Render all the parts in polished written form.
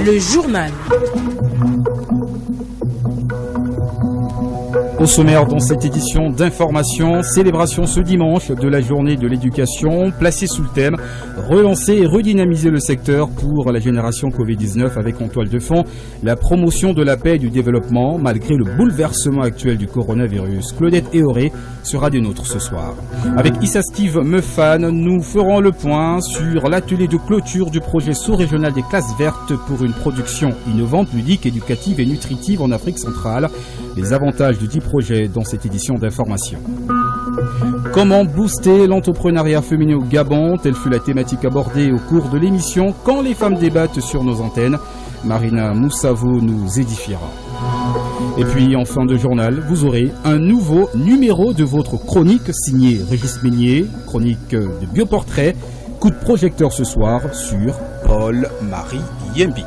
Le journal. Au sommaire dans cette édition d'information, célébration ce dimanche de la journée de l'éducation, placée sous le thème « Relancer et redynamiser le secteur pour la génération Covid-19 » avec en toile de fond la promotion de la paix et du développement malgré le bouleversement actuel du coronavirus. Claudette Eoré sera des nôtres ce soir. Avec Issa Steve Meufan, nous ferons le point sur l'atelier de clôture du projet sous-régional des classes vertes pour une production innovante, ludique, éducative et nutritive en Afrique centrale. Les avantages du dit projet dans cette édition d'information. Comment booster l'entrepreneuriat féminin au Gabon? Telle fut la thématique abordée au cours de l'émission Quand les femmes débattent sur nos antennes. Marina Moussavo nous édifiera. Et puis en fin de journal, vous aurez un nouveau numéro de votre chronique signée Régis Meunier, chronique de bioportrait. Coup de projecteur ce soir sur Paul-Marie Yembi.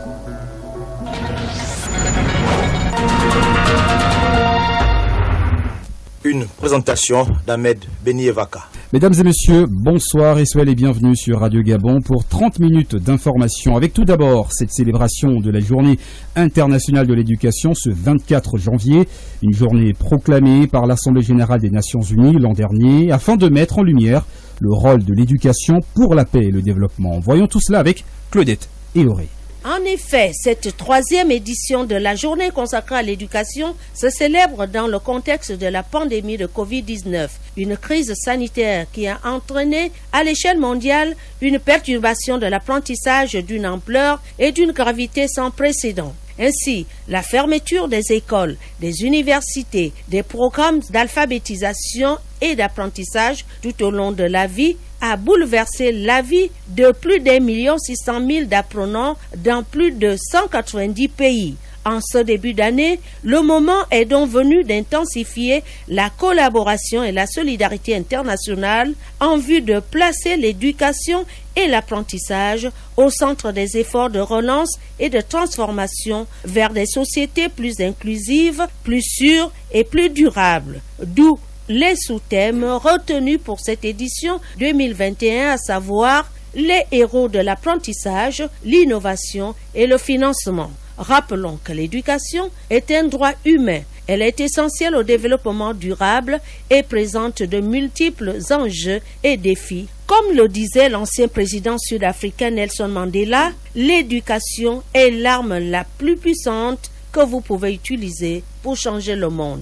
Une présentation d'Ahmed Benievaka. Mesdames et messieurs, bonsoir et soyez les bienvenus sur Radio Gabon pour 30 minutes d'information. Avec tout d'abord cette célébration de la journée internationale de l'éducation ce 24 janvier, une journée proclamée par l'Assemblée générale des Nations Unies l'an dernier afin de mettre en lumière le rôle de l'éducation pour la paix et le développement. Voyons tout cela avec Claudette Eoré. En effet, cette troisième édition de la journée consacrée à l'éducation se célèbre dans le contexte de la pandémie de Covid-19, une crise sanitaire qui a entraîné à l'échelle mondiale une perturbation de l'apprentissage d'une ampleur et d'une gravité sans précédent. Ainsi, la fermeture des écoles, des universités, des programmes d'alphabétisation et d'apprentissage tout au long de la vie a bouleversé la vie de plus d'1 600 000 d'apprenants dans plus de 190 pays. En ce début d'année, le moment est donc venu d'intensifier la collaboration et la solidarité internationale en vue de placer l'éducation et l'apprentissage au centre des efforts de relance et de transformation vers des sociétés plus inclusives, plus sûres et plus durables. D'où les sous-thèmes retenus pour cette édition 2021, à savoir les héros de l'apprentissage, l'innovation et le financement. Rappelons que l'éducation est un droit humain. Elle est essentielle au développement durable et présente de multiples enjeux et défis. Comme le disait l'ancien président sud-africain Nelson Mandela, l'éducation est l'arme la plus puissante que vous pouvez utiliser pour changer le monde.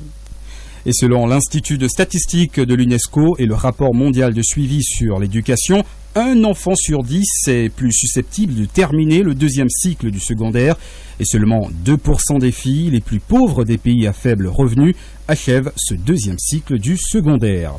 Et selon l'Institut de statistique de l'UNESCO et le rapport mondial de suivi sur l'éducation, un enfant sur 10 est plus susceptible de terminer le deuxième cycle du secondaire et seulement 2% des filles les plus pauvres des pays à faible revenu achèvent ce deuxième cycle du secondaire.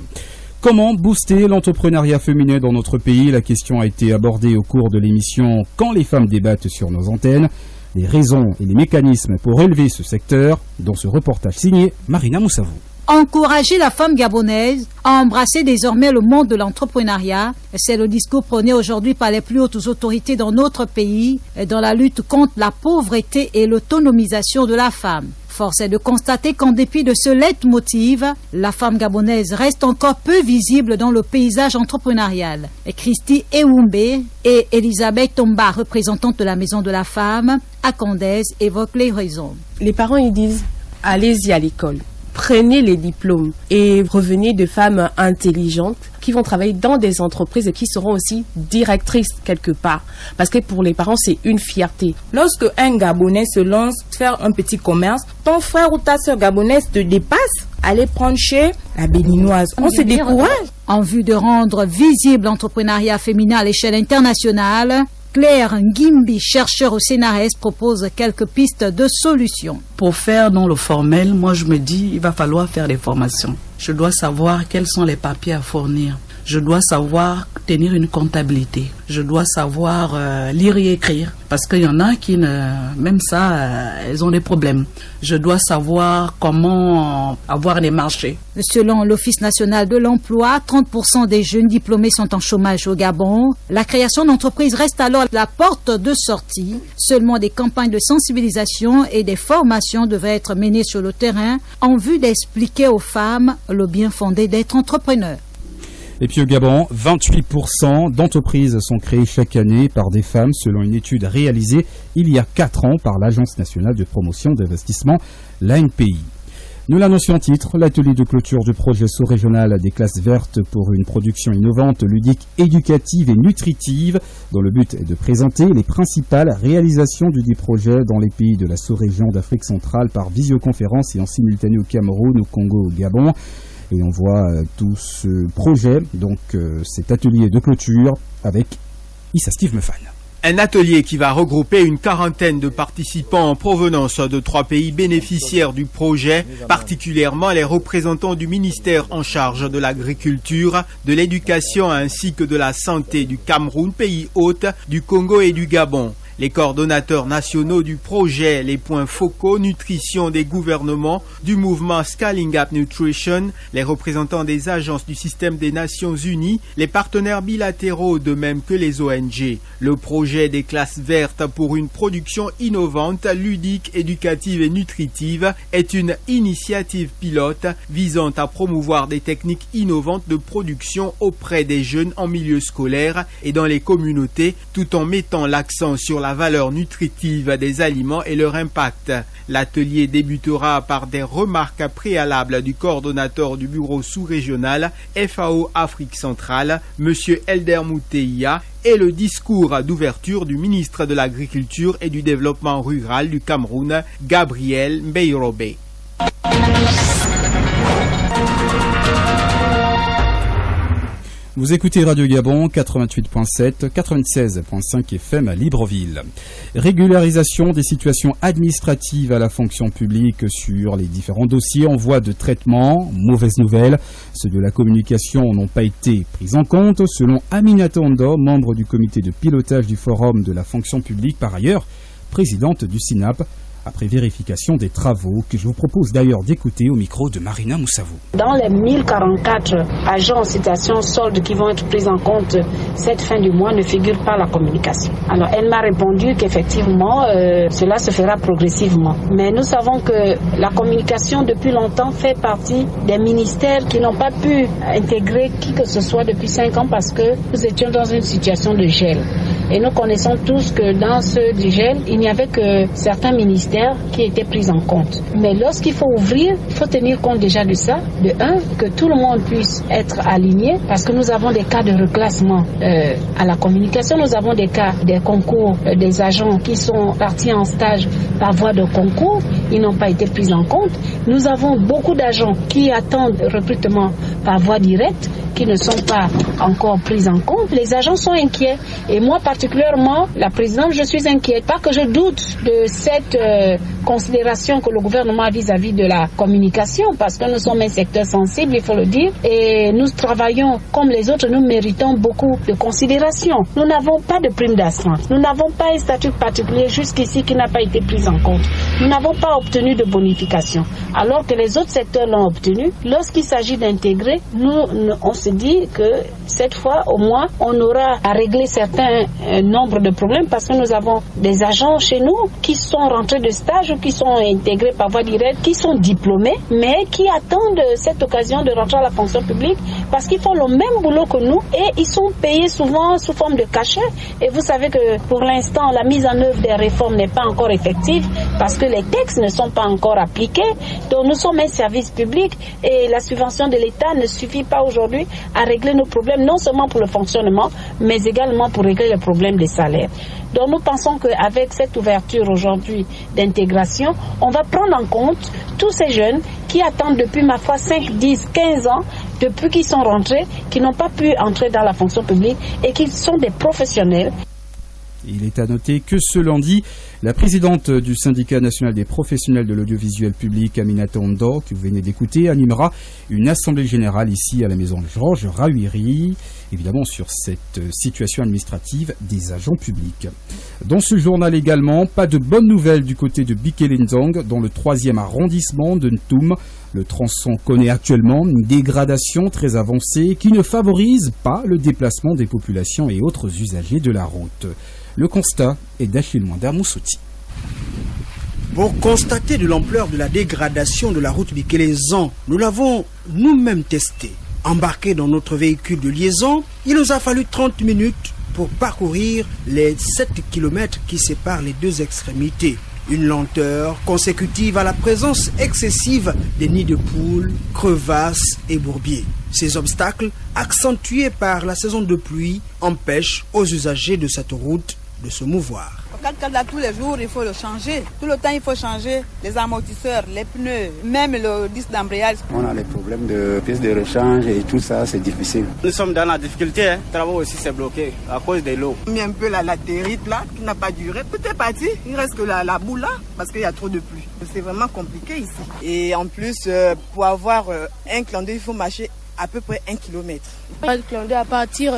Comment booster l'entrepreneuriat féminin dans notre pays? La question a été abordée au cours de l'émission Quand les femmes débattent sur nos antennes. Les raisons et les mécanismes pour élever ce secteur dans ce reportage signé Marina Moussavo. Encourager la femme gabonaise à embrasser désormais le monde de l'entrepreneuriat, c'est le discours prôné aujourd'hui par les plus hautes autorités dans notre pays dans la lutte contre la pauvreté et l'autonomisation de la femme. Force est de constater qu'en dépit de ce leitmotiv, la femme gabonaise reste encore peu visible dans le paysage entrepreneurial. Christy Ewoumbe et Elisabeth Tomba, représentantes de la Maison de la Femme, à Condez, évoquent les raisons. Les parents, ils disent, allez-y à l'école. Prenez les diplômes et revenez de femmes intelligentes qui vont travailler dans des entreprises et qui seront aussi directrices quelque part. Parce que pour les parents, c'est une fierté. Lorsque un Gabonais se lance faire un petit commerce, ton frère ou ta soeur gabonaise te dépasse. Allez prendre chez la béninoise. On se décourage. En vue de rendre visible l'entrepreneuriat féminin à l'échelle internationale, Claire Ngimbi, chercheur au CNRS, propose quelques pistes de solutions. Pour faire dans le formel, moi je me dis il va falloir faire des formations. Je dois savoir quels sont les papiers à fournir. Je dois savoir tenir une comptabilité. Je dois savoir lire et écrire. Parce qu'il y en a qui, même ça, elles ont des problèmes. Je dois savoir comment avoir des marchés. Selon l'Office national de l'emploi, 30% des jeunes diplômés sont en chômage au Gabon. La création d'entreprises reste alors la porte de sortie. Seulement des campagnes de sensibilisation et des formations devraient être menées sur le terrain en vue d'expliquer aux femmes le bien fondé d'être entrepreneur. Et puis au Gabon, 28% d'entreprises sont créées chaque année par des femmes selon une étude réalisée il y a 4 ans par l'Agence nationale de promotion d'investissement, l'ANPI. Nous l'annoncions en titre, l'atelier de clôture du projet sous-régional des classes vertes pour une production innovante, ludique, éducative et nutritive, dont le but est de présenter les principales réalisations du dit projet dans les pays de la sous-région d'Afrique centrale par visioconférence et en simultané au Cameroun, au Congo, au Gabon. Et on voit tout ce projet, donc cet atelier de clôture avec Issa Steve Mefan. Un atelier qui va regrouper une quarantaine de participants en provenance de 3 pays bénéficiaires du projet, particulièrement les représentants du ministère en charge de l'agriculture, de l'éducation ainsi que de la santé du Cameroun, pays hôte, du Congo et du Gabon. Les coordonnateurs nationaux du projet, les points focaux, nutrition des gouvernements, du mouvement Scaling Up Nutrition, les représentants des agences du système des Nations Unies, les partenaires bilatéraux de même que les ONG. Le projet des classes vertes pour une production innovante, ludique, éducative et nutritive est une initiative pilote visant à promouvoir des techniques innovantes de production auprès des jeunes en milieu scolaire et dans les communautés, tout en mettant l'accent sur la valeur nutritive des aliments et leur impact. L'atelier débutera par des remarques préalables du coordonnateur du bureau sous-régional FAO Afrique centrale, M. Elder Mouteia, et le discours d'ouverture du ministre de l'Agriculture et du Développement rural du Cameroun, Gabriel Mbeirobe. Vous écoutez Radio Gabon 88.7, 96.5 FM à Libreville. Régularisation des situations administratives à la fonction publique sur les différents dossiers en voie de traitement. Mauvaise nouvelle, ceux de la communication n'ont pas été pris en compte, selon Aminata Ondo, membre du comité de pilotage du Forum de la fonction publique, par ailleurs présidente du SINAP. Après vérification des travaux, que je vous propose d'ailleurs d'écouter au micro de Marina Moussavou. Dans les 1044 agents en situation solde qui vont être pris en compte cette fin du mois ne figure pas la communication. Alors elle m'a répondu qu'effectivement cela se fera progressivement. Mais nous savons que la communication depuis longtemps fait partie des ministères qui n'ont pas pu intégrer qui que ce soit depuis 5 ans parce que nous étions dans une situation de gel. Et nous connaissons tous que dans ce gel, il n'y avait que certains ministères qui étaient pris en compte. Mais lorsqu'il faut ouvrir, il faut tenir compte déjà de ça. De un, que tout le monde puisse être aligné parce que nous avons des cas de reclassement à la communication. Nous avons des cas des concours des agents qui sont partis en stage par voie de concours. Ils n'ont pas été pris en compte. Nous avons beaucoup d'agents qui attendent recrutement par voie directe qui ne sont pas encore pris en compte. Les agents sont inquiets. Et moi particulièrement, la présidente, je suis inquiète. Pas que je doute de cette considération que le gouvernement a vis-à-vis de la communication, parce que nous sommes un secteur sensible, il faut le dire, et nous travaillons comme les autres, nous méritons beaucoup de considération. Nous n'avons pas de prime d'astreinte, nous n'avons pas un statut particulier jusqu'ici qui n'a pas été pris en compte. Nous n'avons pas obtenu de bonification, alors que les autres secteurs l'ont obtenu. Lorsqu'il s'agit d'intégrer, on se dit que cette fois, au moins, on aura à régler certains nombres de problèmes, parce que nous avons des agents chez nous qui sont rentrés de stage ou qui sont intégrés par voie directe, qui sont diplômés, mais qui attendent cette occasion de rentrer à la fonction publique parce qu'ils font le même boulot que nous et ils sont payés souvent sous forme de cachet. Et vous savez que pour l'instant, la mise en œuvre des réformes n'est pas encore effective parce que les textes ne sont pas encore appliqués. Donc nous sommes un service public et la subvention de l'État ne suffit pas aujourd'hui à régler nos problèmes, non seulement pour le fonctionnement, mais également pour régler le problème des salaires. Donc nous pensons qu'avec cette ouverture aujourd'hui d'intégration, on va prendre en compte tous ces jeunes qui attendent depuis ma foi 5, 10, 15 ans, depuis qu'ils sont rentrés, qui n'ont pas pu entrer dans la fonction publique et qui sont des professionnels. Il est à noter que ce lundi, la présidente du syndicat national des professionnels de l'audiovisuel public, Aminata Ondo, que vous venez d'écouter, animera une assemblée générale ici à la maison Georges Rahuiri, évidemment sur cette situation administrative des agents publics. Dans ce journal également, pas de bonnes nouvelles du côté de Bikelenzong, dans le 3e arrondissement de Ntoum. Le tronçon connaît actuellement une dégradation très avancée qui ne favorise pas le déplacement des populations et autres usagers de la route. Le constat est d'Achille Mwanda Moussouti. Pour constater de l'ampleur de la dégradation de la route Bikelenzong, nous l'avons nous-mêmes testé. Embarqués dans notre véhicule de liaison, il nous a fallu 30 minutes pour parcourir les 7 km qui séparent les deux extrémités. Une lenteur consécutive à la présence excessive des nids de poules, crevasses et bourbiers. Ces obstacles, accentués par la saison de pluie, empêchent aux usagers de cette route de se mouvoir. Quand là, tous les jours, il faut le changer. Tout le temps, il faut changer les amortisseurs, les pneus, même le disque d'embrayage. On a des problèmes de pièces de rechange et tout ça, c'est difficile. Nous sommes dans la difficulté. Le travail aussi s'est bloqué à cause de l'eau. On a mis un peu la latérite là, qui n'a pas duré. Tout est parti. Il reste que la boue là, parce qu'il y a trop de pluie. C'est vraiment compliqué ici. Et en plus, pour avoir un clan d'œil, il faut marcher à peu près 1 kilomètre. À partir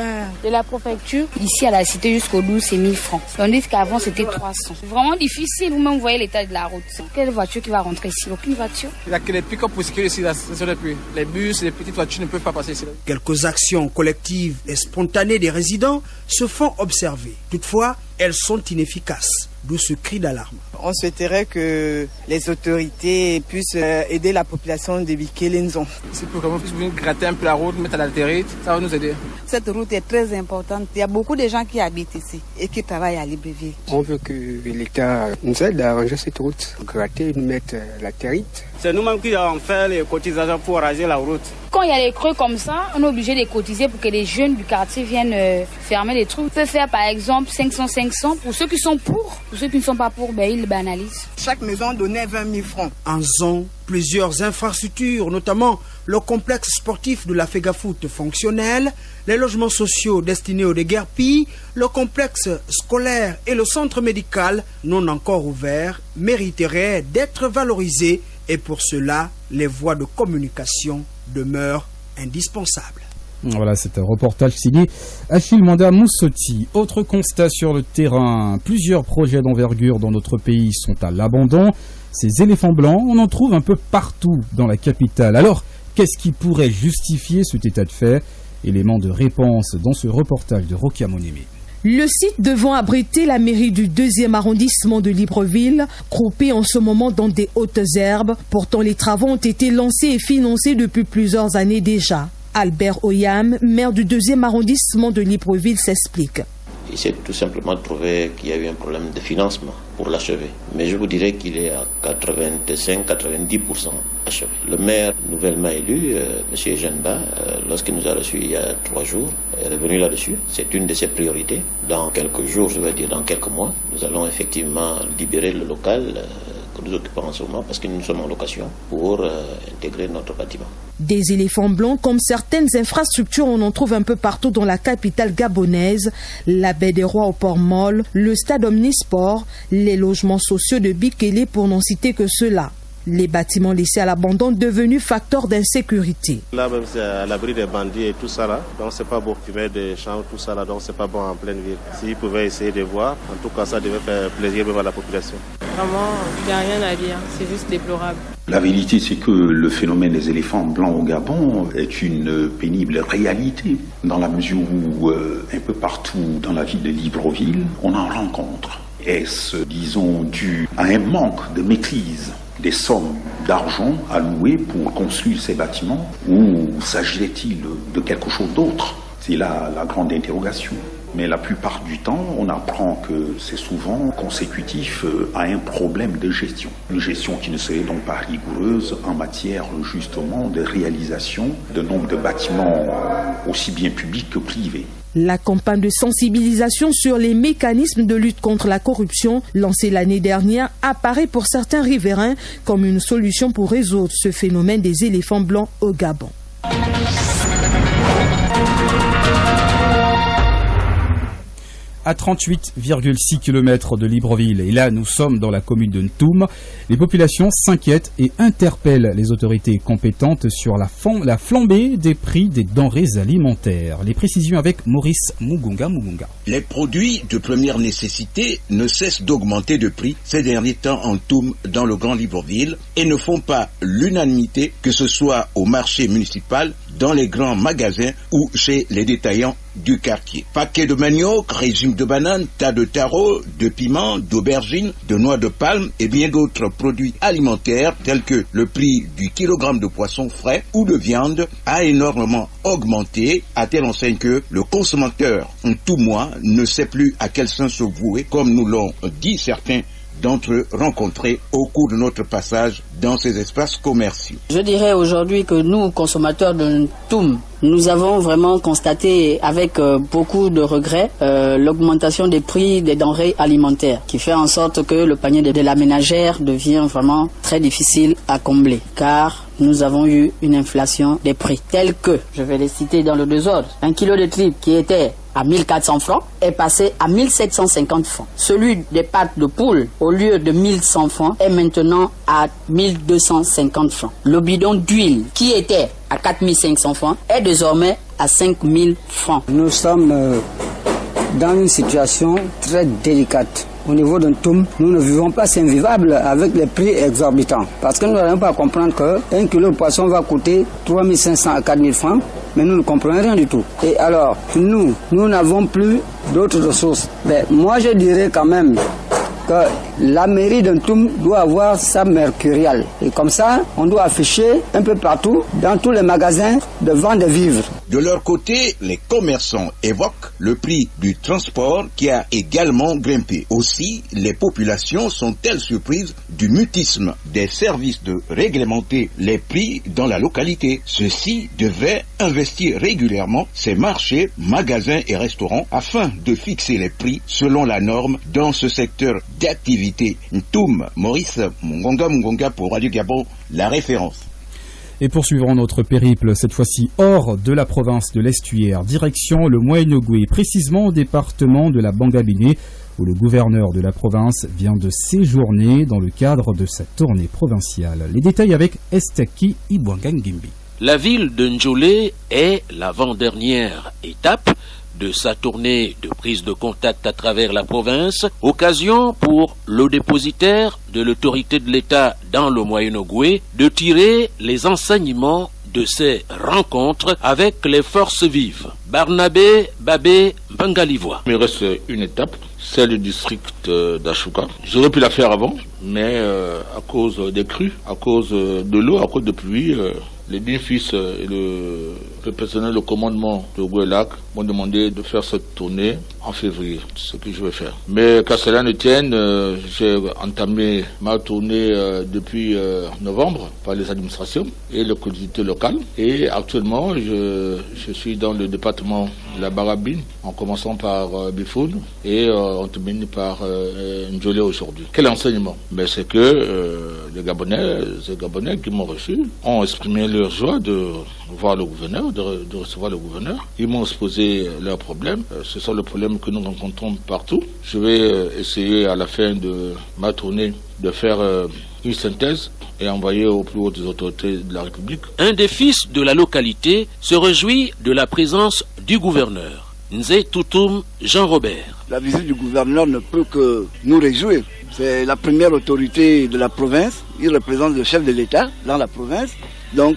de la préfecture, ici à la cité jusqu'au 12, c'est 1000 francs. On dit qu'avant c'était 300. C'est vraiment difficile, vous-même voyez l'état de la route. Quelle voiture qui va rentrer ici? Aucune voiture. Il n'y a que les pick-up pour sécuriser ici, la saison de pluie. Les bus, les petites voitures ne peuvent pas passer ici. Quelques actions collectives et spontanées des résidents se font observer. Toutefois, elles sont inefficaces. D'où ce cri d'alarme. On souhaiterait que les autorités puissent aider la population de Bikelenzon. Si pour qu'on puisse gratter un peu la route, mettre à la latérite, ça va nous aider. Cette route est très importante. Il y a beaucoup de gens qui habitent ici et qui travaillent à Libreville. On veut que l'État nous aide à arranger cette route, gratter, nous mettre la latérite. C'est nous-mêmes qui avons fait les cotisations pour arranger la route. Quand il y a les creux comme ça, on est obligé de cotiser pour que les jeunes du quartier viennent fermer les trous. On peut faire par exemple 500-500 pour ceux qui sont pour ceux qui ne sont pas pour, ils le banalisent. Chaque maison donnait 20 000 francs. En zone, plusieurs infrastructures, notamment le complexe sportif de la Fegafoot fonctionnel, les logements sociaux destinés aux déguerpis, le complexe scolaire et le centre médical non encore ouverts mériteraient d'être valorisés et pour cela, les voies de communication demeurent indispensables. Voilà, c'est un reportage signé Achille Manda Moussotti. Autre constat sur le terrain, plusieurs projets d'envergure dans notre pays sont à l'abandon. Ces éléphants blancs, on en trouve un peu partout dans la capitale. Alors, qu'est-ce qui pourrait justifier cet état de fait? Élément de réponse dans ce reportage de Rokia Moneme. Le site devant abriter la mairie du 2e arrondissement de Libreville, groupé en ce moment dans des hautes herbes. Pourtant, les travaux ont été lancés et financés depuis plusieurs années déjà. Albert Oyam, maire du 2e arrondissement de Libreville, s'explique. Il s'est tout simplement trouvé qu'il y a eu un problème de financement pour l'achever. Mais je vous dirais qu'il est à 85-90% achevé. Le maire nouvellement élu, M. Genba, lorsqu'il nous a reçus il y a 3 jours, est revenu là-dessus. C'est une de ses priorités. Dans quelques jours, je vais dire dans quelques mois, nous allons effectivement libérer le local que nous occupons en ce moment parce que nous sommes en location pour intégrer notre bâtiment. Des éléphants blancs, comme certaines infrastructures, on en trouve un peu partout dans la capitale gabonaise. La baie des Rois au Port-Molle, le stade Omnisport, les logements sociaux de Bikele pour n'en citer que ceux-là. Les bâtiments laissés à l'abandon devenus facteurs d'insécurité. Là même c'est à l'abri des bandits et tout ça là, donc c'est pas bon fumer des champs, tout ça là, donc c'est pas bon en pleine ville. S'ils pouvaient essayer de voir, en tout cas ça devait faire plaisir même à la population. Vraiment, il n'y a rien à dire, c'est juste déplorable. La vérité, c'est que le phénomène des éléphants blancs au Gabon est une pénible réalité, dans la mesure où un peu partout dans la ville de Libreville, on en rencontre. Est-ce, disons, dû à un manque de maîtrise des sommes d'argent allouées pour construire ces bâtiments, ou s'agirait-il de quelque chose d'autre? C'est là la grande interrogation. Mais la plupart du temps, on apprend que c'est souvent consécutif à un problème de gestion. Une gestion qui ne serait donc pas rigoureuse en matière justement de réalisation de nombre de bâtiments aussi bien publics que privés. La campagne de sensibilisation sur les mécanismes de lutte contre la corruption lancée l'année dernière apparaît pour certains riverains comme une solution pour résoudre ce phénomène des éléphants blancs au Gabon. À 38,6 km de Libreville, et là nous sommes dans la commune de Ntoum, les populations s'inquiètent et interpellent les autorités compétentes sur la flambée des prix des denrées alimentaires. Les précisions avec Maurice Mugunga. Les produits de première nécessité ne cessent d'augmenter de prix ces derniers temps en Ntoum dans le Grand Libreville et ne font pas l'unanimité, que ce soit au marché municipal dans les grands magasins ou chez les détaillants du quartier. Paquets de manioc, régime de bananes, tas de tarots, de piments, d'aubergines, de noix de palme et bien d'autres produits alimentaires tels que le prix du kilogramme de poisson frais ou de viande a énormément augmenté à telle enseigne que le consommateur en tout mois ne sait plus à quel sens se vouer, comme nous l'ont dit certains d'entre eux rencontrés au cours de notre passage dans ces espaces commerciaux. Je dirais aujourd'hui que nous, consommateurs de Ntoum, nous avons vraiment constaté avec beaucoup de regrets l'augmentation des prix des denrées alimentaires qui fait en sorte que le panier de la ménagère devient vraiment très difficile à combler car nous avons eu une inflation des prix tels que, je vais les citer dans le désordre, un kilo de tripes qui était à 1400 francs est passé à 1750 francs. Celui des pâtes de poule, au lieu de 1100 francs, est maintenant à 1250 francs. Le bidon d'huile, qui était à 4500 francs, est désormais à 5000 francs. Nous sommes dans une situation très délicate. Au niveau de Ntoum, nous ne vivons pas invivable avec les prix exorbitants. Parce que nous n'arrivons pas à comprendre qu'un kilo de poisson va coûter 3500 à 4000 francs, mais nous ne comprenons rien du tout. Et alors, nous n'avons plus d'autres ressources. Mais moi, je dirais quand même que la mairie de Ntoum doit avoir sa mercuriale. Et comme ça, on doit afficher un peu partout, dans tous les magasins, de vente de vivres. De leur côté, les commerçants évoquent le prix du transport qui a également grimpé. Aussi, les populations sont-elles surprises du mutisme des services de réglementer les prix dans la localité. Ceux-ci devaient investir régulièrement ces marchés, magasins et restaurants afin de fixer les prix selon la norme dans ce secteur d'activité. Ntoum, Maurice Mungonga pour Radio Gabon, la référence. Et poursuivrons notre périple, cette fois-ci hors de la province de l'Estuaire, direction le Moyen-Ogooué, précisément au département de la Bangabine, où le gouverneur de la province vient de séjourner dans le cadre de sa tournée provinciale. Les détails avec Estaki Ibwangangimbi. La ville de Njolé est l'avant-dernière étape de sa tournée de prise de contact à travers la province, occasion pour le dépositaire de l'autorité de l'État dans le Moyen-Ogooué de tirer les enseignements de ces rencontres avec les forces vives. Barnabé Babé Bangalivois. Il reste une étape, celle du district d'Achouka. J'aurais pu la faire avant, mais à cause des crues, à cause de l'eau, à cause de pluie, les bénéfices et le personnel de commandement de Gouelac m'ont demandé de faire cette tournée en février, ce que je vais faire. Mais qu'à cela ne tienne, j'ai entamé ma tournée depuis novembre par les administrations et les collectivités locales. Et actuellement, je suis dans le département de la Barabine, en commençant par Bifoun et on termine par Njolé aujourd'hui. Quel enseignement? C'est que les Gabonais qui m'ont reçu ont exprimé leur joie de voir le gouverneur, de recevoir le gouverneur. Ils m'ont exposé leurs problèmes. Ce sont les problèmes que nous rencontrons partout. Je vais essayer à la fin de ma tournée de faire une synthèse et envoyer aux plus hautes autorités de la République. Un des fils de la localité se réjouit de la présence du gouverneur. Nzé Toutoum Jean-Robert. La visite du gouverneur ne peut que nous réjouir. C'est la première autorité de la province. Il représente le chef de l'État dans la province. Donc,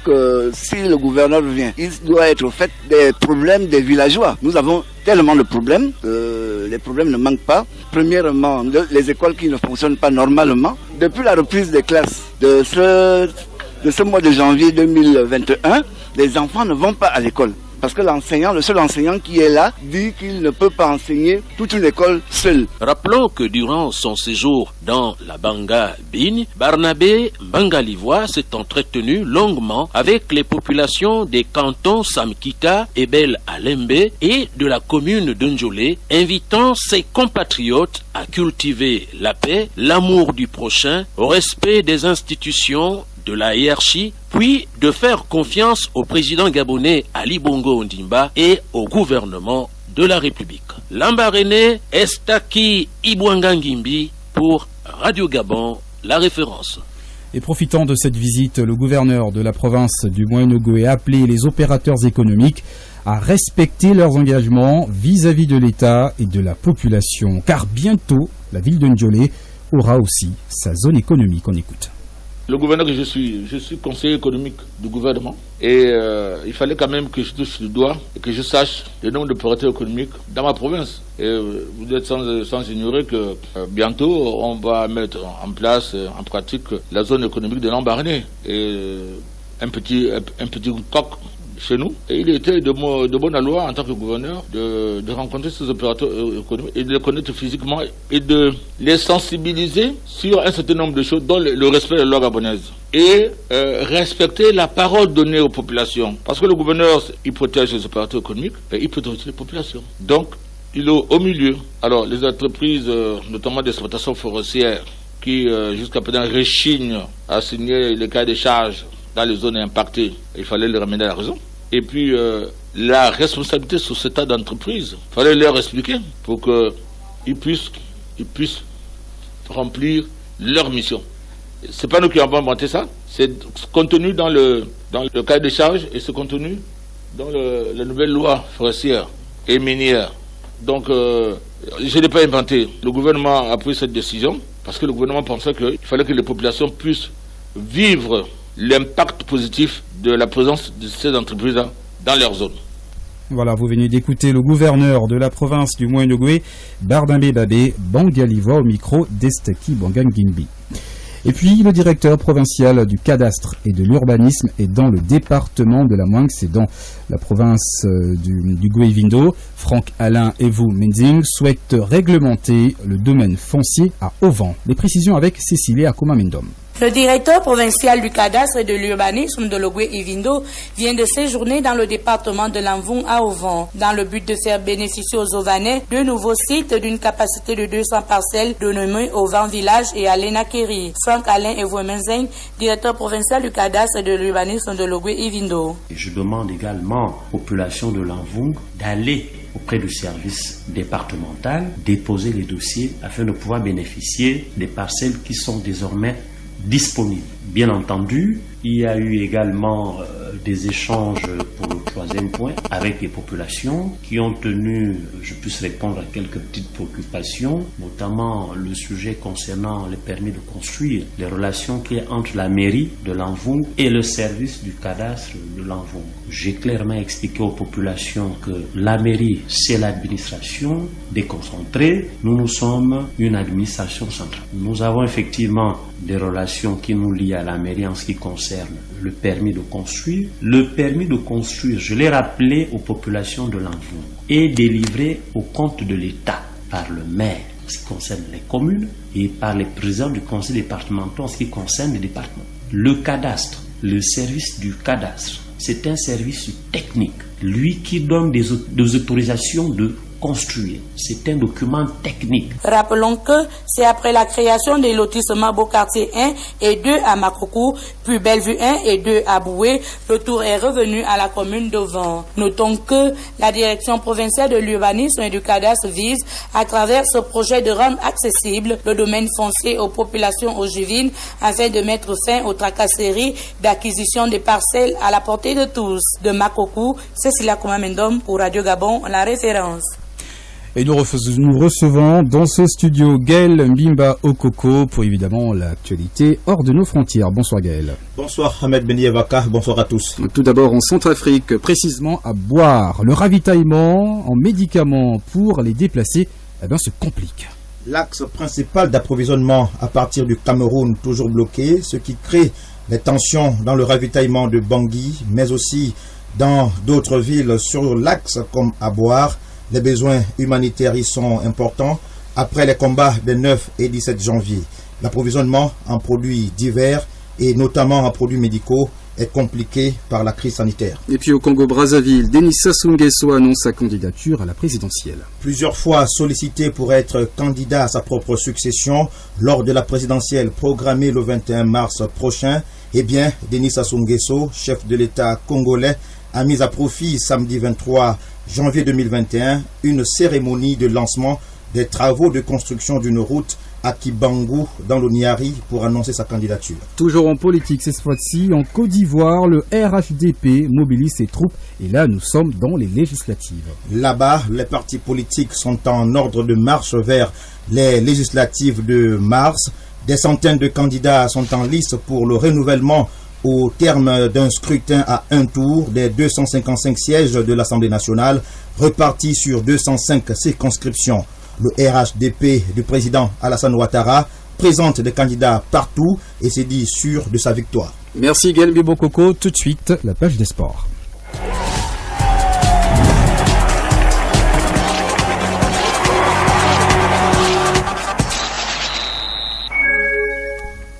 si le gouverneur vient, il doit être au fait des problèmes des villageois. Nous avons tellement de problèmes, les problèmes ne manquent pas. Premièrement, les écoles qui ne fonctionnent pas normalement. Depuis la reprise des classes de ce mois de janvier 2021, les enfants ne vont pas à l'école. Parce que le seul enseignant qui est là, dit qu'il ne peut pas enseigner toute une école seule. Rappelons que durant son séjour dans la Bangabine, Barnabé Bangalivois s'est entretenu longuement avec les populations des cantons Samkita et Bel Alembe et de la commune de Njolé, invitant ses compatriotes à cultiver la paix, l'amour du prochain, au respect des institutions, de la hiérarchie, puis de faire confiance au président gabonais Ali Bongo Ondimba et au gouvernement de la République. Lambaréné Estaki Ibwangangimbi pour Radio Gabon, la référence. Et profitant de cette visite, le gouverneur de la province du Moyen-Ogooué a appelé les opérateurs économiques à respecter leurs engagements vis-à-vis de l'État et de la population, car bientôt, la ville de Njolé aura aussi sa zone économique. On écoute. Le gouverneur que je suis conseiller économique du gouvernement. Et il fallait quand même que je touche le doigt et que je sache le nombre d'opérateurs économiques dans ma province. Et vous êtes sans ignorer que bientôt, on va mettre en place, en pratique, la zone économique de Lambaréné. Et un petit coq chez nous. Et il était de bonne loi en tant que gouverneur de rencontrer ces opérateurs économiques et de les connaître physiquement et de les sensibiliser sur un certain nombre de choses, dont le respect de la loi gabonaise. Et respecter la parole donnée aux populations. Parce que le gouverneur, il protège les opérateurs économiques, mais il protège les populations. Donc, il est au milieu. Alors, les entreprises, notamment d'exploitation forestière, qui jusqu'à présent rechignent à signer les cahiers des charges dans les zones impactées, il fallait les ramener à la raison. Et puis, la responsabilité sociétale d'entreprise, il fallait leur expliquer pour qu'ils puissent remplir leur mission. C'est pas nous qui avons inventé ça, c'est contenu dans le cahier des charges et c'est contenu dans la nouvelle loi forestière et minière. Donc, je ne l'ai pas inventé. Le gouvernement a pris cette décision parce que le gouvernement pensait qu'il fallait que les populations puissent vivre l'impact positif de la présence de ces entreprises dans leur zone. Voilà, vous venez d'écouter le gouverneur de la province du Moyen-Ogooué, Bardambé Babé Bangalivoa, au micro d'Esteki Bangangimbi. Et puis, le directeur provincial du cadastre et de l'urbanisme est dans le département de la Mouang, c'est dans la province du Goué-Vindo. Franck Alain Evu Menzing souhaite réglementer le domaine foncier à Ovan. Les précisions avec Cécilie Akoma-Mendom. Le directeur provincial du cadastre et de l'urbanisme de l'Ogooué-Ivindo vient de séjourner dans le département de l'Anvoung à Ovan, dans le but de faire bénéficier aux Ovanais de nouveaux sites d'une capacité de 200 parcelles dénommées Ovan Village et Alenakeri. Franck Alain Evouemenzeng, directeur provincial du cadastre et de l'urbanisme de l'Ogooué-Ivindo. Je demande également aux populations de l'Anvoung d'aller auprès du service départemental, déposer les dossiers afin de pouvoir bénéficier des parcelles qui sont désormais disponible. Bien entendu, il y a eu également des échanges pour le troisième point avec les populations qui ont tenu, je puisse répondre à quelques petites préoccupations, notamment le sujet concernant les permis de construire, les relations qu'il y a entre la mairie de l'Anvoung et le service du cadastre de l'Anvoung. J'ai clairement expliqué aux populations que la mairie, c'est l'administration déconcentrée. Nous sommes une administration centrale. Nous avons effectivement des relations qui nous lient à la mairie en ce qui concerne le permis de construire. Le permis de construire, je l'ai rappelé aux populations de l'Anvoung, est délivré au compte de l'État par le maire en ce qui concerne les communes et par les présidents du conseil départemental en ce qui concerne les départements. Le cadastre, le service du cadastre, c'est un service technique. Lui qui donne des autorisations de construire. C'est un document technique. Rappelons que c'est après la création des lotissements Beaucartier 1 et 2 à Makoko, puis Bellevue 1 et 2 à Boué, le tour est revenu à la commune d'Ovan. Notons que la direction provinciale de l'urbanisme et du cadastre vise, à travers ce projet, de rendre accessible le domaine foncier aux populations ogivines afin de mettre fin aux tracasseries d'acquisition des parcelles à la portée de tous. De Makoko, Cécilia Komamendom pour Radio Gabon, la référence. Et nous recevons dans ce studio Gaël Mbimba Okoko pour évidemment l'actualité hors de nos frontières. Bonsoir Gaël. Bonsoir Ahmed Benievaka, bonsoir à tous. Tout d'abord en Centrafrique, précisément à Boire. Le ravitaillement en médicaments pour les déplacés se complique. L'axe principal d'approvisionnement à partir du Cameroun toujours bloqué, ce qui crée des tensions dans le ravitaillement de Bangui, mais aussi dans d'autres villes sur l'axe comme à Boire. Les besoins humanitaires y sont importants après les combats des 9 et 17 janvier. L'approvisionnement en produits divers et notamment en produits médicaux est compliqué par la crise sanitaire. Et puis au Congo-Brazzaville, Denis Sassou Nguesso annonce sa candidature à la présidentielle. Plusieurs fois sollicité pour être candidat à sa propre succession lors de la présidentielle programmée le 21 mars prochain, Denis Sassou Nguesso, chef de l'État congolais, a mis à profit samedi 23 janvier 2021 une cérémonie de lancement des travaux de construction d'une route à Kibangu dans le Niari pour annoncer sa candidature. Toujours en politique cette fois-ci, en Côte d'Ivoire, le RHDP mobilise ses troupes et là nous sommes dans les législatives. Là-bas, les partis politiques sont en ordre de marche vers les législatives de mars. Des centaines de candidats sont en lice pour le renouvellement au terme d'un scrutin à un tour des 255 sièges de l'Assemblée nationale repartis sur 205 circonscriptions. Le RHDP du président Alassane Ouattara présente des candidats partout et s'est dit sûr de sa victoire. Merci Gaël Bibokoko. Tout de suite, la page des sports.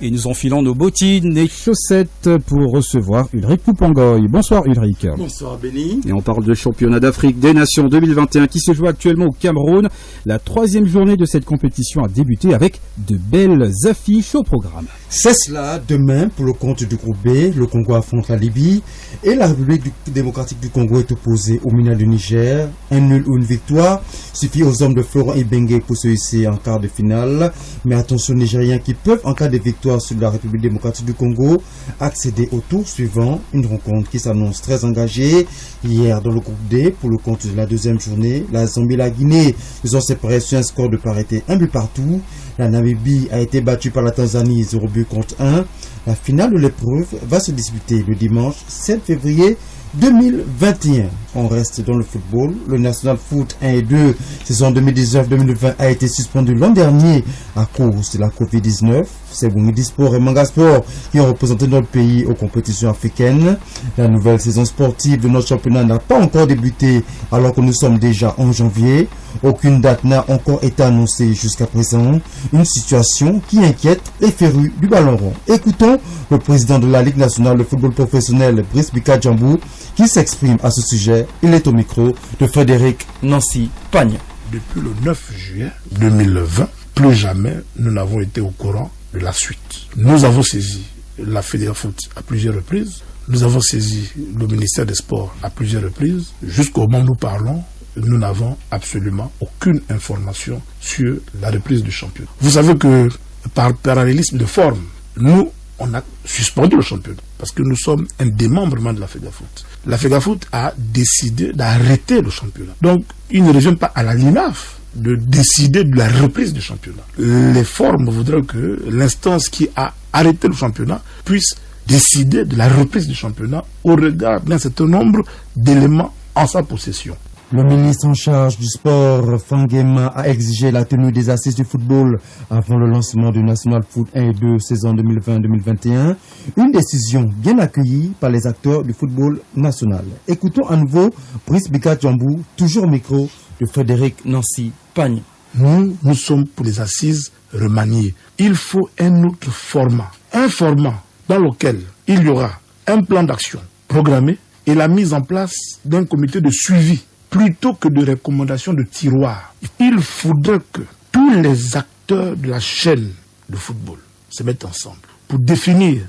Et nous enfilons nos bottines et chaussettes pour recevoir Ulrich Poupangoy. Bonsoir Ulrich. Bonsoir Béni. Et on parle de championnat d'Afrique des Nations 2021 qui se joue actuellement au Cameroun. La 3e journée de cette compétition a débuté avec de belles affiches au programme. C'est cela, demain pour le compte du groupe B, le Congo affronte la Libye et la République démocratique du Congo est opposée au Mina du Niger. Un nul ou une victoire suffit aux hommes de Florent Ibenge pour se hisser en quart de finale. Mais attention aux Nigériens qui peuvent, en cas de victoire sur la République démocratique du Congo, accéder au tour suivant. Une rencontre qui s'annonce très engagée. Hier dans le groupe D, pour le compte de la 2e journée, la Zambie et la Guinée se sont séparés sur un score de parité 1 but partout. La Namibie a été battue par la Tanzanie 0 but contre 1. La finale de l'épreuve va se disputer le dimanche 7 février 2021. On reste dans le football. Le National Foot 1 et 2, saison 2019-2020, a été suspendu l'an dernier à cause de la Covid-19. C'est Boumidi Sport et Manga Sport qui ont représenté notre pays aux compétitions africaines. La nouvelle saison sportive de notre championnat n'a pas encore débuté alors que nous sommes déjà en janvier. Aucune date n'a encore été annoncée jusqu'à présent. Une situation qui inquiète les férus du ballon rond. Écoutons le président de la Ligue nationale de football professionnel, Brice Bika Djambou, qui s'exprime à ce sujet. Il est au micro de Frédéric Nancy Pagne. Depuis le 9 juillet 2020, plus jamais nous n'avons été au courant de la suite. Nous avons saisi la Fédération Foot à plusieurs reprises. Nous avons saisi le ministère des Sports à plusieurs reprises. Jusqu'au moment où nous parlons, nous n'avons absolument aucune information sur la reprise du championnat. Vous savez que par parallélisme de forme, nous, on a suspendu le championnat parce que nous sommes un démembrement de la FEGAFOOT. La FEGAFOOT a décidé d'arrêter le championnat. Donc, il ne revient pas à la LINAF de décider de la reprise du championnat. Les formes voudraient que l'instance qui a arrêté le championnat puisse décider de la reprise du championnat au regard d'un certain nombre d'éléments en sa possession. Le ministre en charge du sport, Fangema, a exigé la tenue des assises du football avant le lancement du National Foot 1 et 2 saison 2020-2021. Une décision bien accueillie par les acteurs du football national. Écoutons à nouveau Brice Bika Djambou, toujours au micro de Frédéric Nancy Pagne. Nous sommes pour les assises remaniées. Il faut un autre format. Un format dans lequel il y aura un plan d'action programmé et la mise en place d'un comité de suivi plutôt que de recommandations de tiroir. Il faudrait que tous les acteurs de la chaîne de football se mettent ensemble pour définir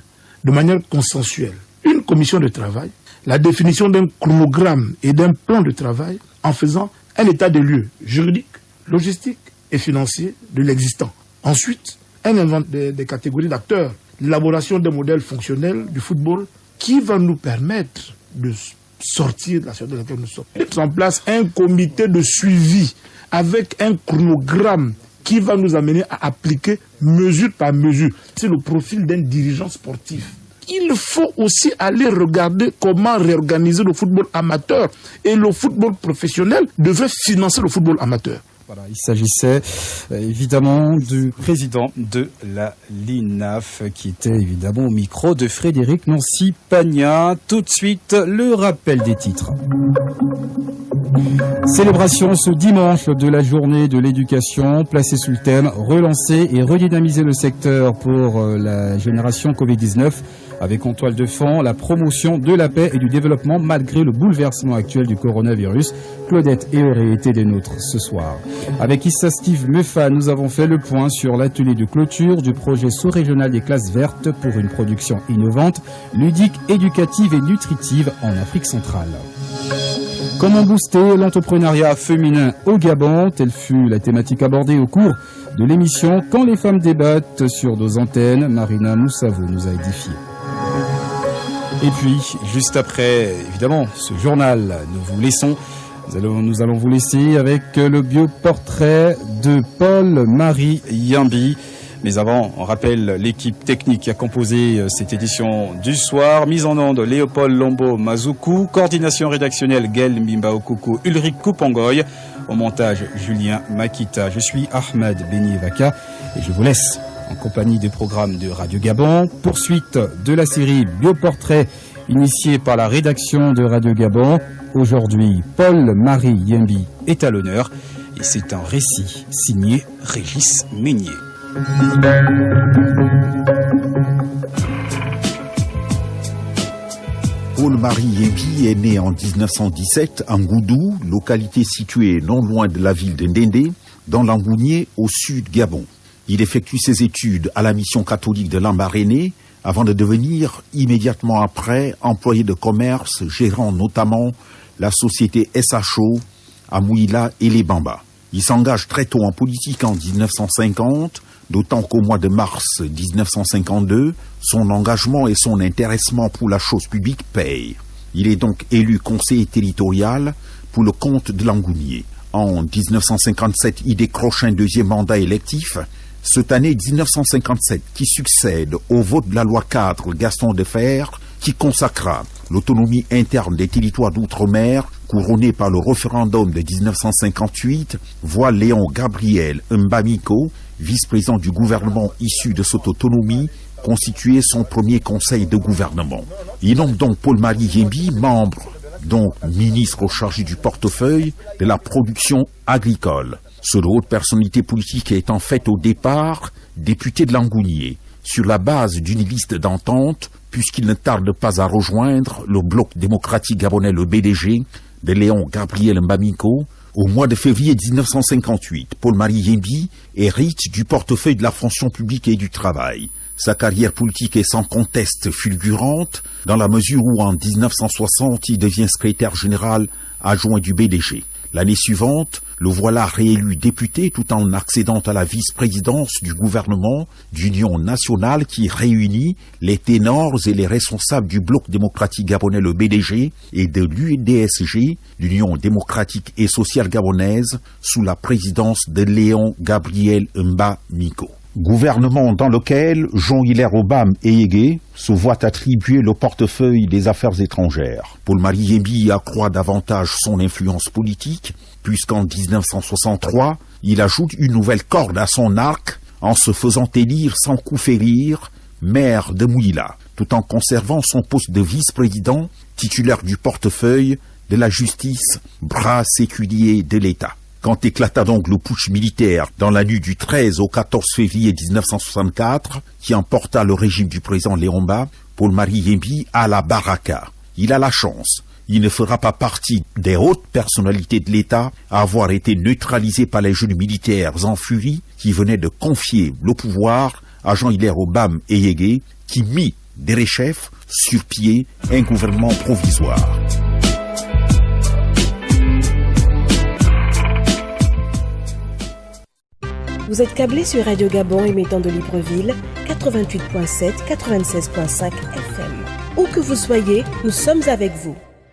de manière consensuelle une commission de travail, la définition d'un chronogramme et d'un plan de travail en faisant un état des lieux juridique, logistique et financier de l'existant. Ensuite, un inventaire des catégories d'acteurs, l'élaboration des modèles fonctionnels du football qui va nous permettre de sortir de la situation dans laquelle nous sommes. Mettre en place un comité de suivi avec un chronogramme qui va nous amener à appliquer mesure par mesure. C'est le profil d'un dirigeant sportif. Il faut aussi aller regarder comment réorganiser le football amateur. Et le football professionnel devrait financer le football amateur. Voilà, il s'agissait évidemment du président de la LINAF qui était évidemment au micro de Frédéric Nancy Pagna. Tout de suite, le rappel des titres. Célébration ce dimanche de la journée de l'éducation, placée sous le thème « Relancer et redynamiser le secteur pour la génération Covid-19 » avec en toile de fond la promotion de la paix et du développement malgré le bouleversement actuel du coronavirus. Claudette et Auré étaient des nôtres ce soir. Avec Issa Steve Mefa, nous avons fait le point sur l'atelier de clôture du projet sous-régional des classes vertes pour une production innovante, ludique, éducative et nutritive en Afrique centrale. Comment booster l'entrepreneuriat féminin au Gabon? Telle fut la thématique abordée au cours de l'émission Quand les femmes débattent sur nos antennes. Marina Moussavo nous a édifiés. Et puis, juste après, évidemment, ce journal, nous allons vous laisser avec le bioportrait de Paul-Marie Yambi. Mais avant, on rappelle l'équipe technique qui a composé cette édition du soir. Mise en onde, Léopold Lombo Mazuku. Coordination rédactionnelle, Gaël Mbimba Okoko, Ulrich Koupongoy. Au montage, Julien Makita. Je suis Ahmed Benievaka et je vous laisse en compagnie des programmes de Radio Gabon. Poursuite de la série Bioportrait initiée par la rédaction de Radio Gabon. Aujourd'hui, Paul-Marie Yembi est à l'honneur et c'est un récit signé Régis Meunier. Paul-Marie Yembi est né en 1917 à Ngoudou, localité située non loin de la ville de Ndendé, dans l'Angounié, au sud Gabon. Il effectue ses études à la mission catholique de Lambaréné avant de devenir immédiatement après employé de commerce, gérant notamment la société SHO à Mouila et les Bamba. Il s'engage très tôt en politique en 1950, d'autant qu'au mois de mars 1952, son engagement et son intéressement pour la chose publique payent. Il est donc élu conseiller territorial pour le compte de l'Angounié. En 1957, il décroche un deuxième mandat électif. Cette année 1957 qui succède au vote de la loi 4 Gaston Defferre qui consacra l'autonomie interne des territoires d'outre-mer couronné par le référendum de 1958 voit Léon Gabriel Mbamiko, vice-président du gouvernement issu de cette autonomie, constituer son premier conseil de gouvernement. Il nomme donc Paul-Marie Yembi membre, donc ministre chargé du portefeuille de la production agricole. Cette haute personnalité politique est en fait au départ député de l'Angounié, sur la base d'une liste d'entente, puisqu'il ne tarde pas à rejoindre le bloc démocratique gabonais, le BDG, de Léon Gabriel Mbamiko. Au mois de février 1958, Paul-Marie Yembi hérite du portefeuille de la fonction publique et du travail. Sa carrière politique est sans conteste fulgurante, dans la mesure où en 1960, il devient secrétaire général adjoint du BDG. L'année suivante, le voilà réélu député tout en accédant à la vice-présidence du gouvernement d'Union nationale qui réunit les ténors et les responsables du bloc démocratique gabonais, le BDG, et de l'UDSG, l'Union démocratique et sociale gabonaise, sous la présidence de Léon Gabriel Mbamiko. Gouvernement dans lequel Jean-Hilaire Obam Eyege se voit attribuer le portefeuille des affaires étrangères. Paul-Marie Yembi accroît davantage son influence politique, puisqu'en 1963, il ajoute une nouvelle corde à son arc en se faisant élire sans coup férir maire de Mouila, tout en conservant son poste de vice-président, titulaire du portefeuille de la justice, bras séculier de l'État. Quand éclata donc le putsch militaire dans la nuit du 13 au 14 février 1964, qui emporta le régime du président Léomba, Paul-Marie Yembi a la baraka. Il a la chance. Il ne fera pas partie des hautes personnalités de l'État à avoir été neutralisé par les jeunes militaires en furie qui venaient de confier le pouvoir à Jean-Hilaire Obam Eyege, qui mit derechef sur pied un gouvernement provisoire. Vous êtes câblé sur Radio Gabon émettant de Libreville, 88.7, 96.5 FM. Où que vous soyez, nous sommes avec vous.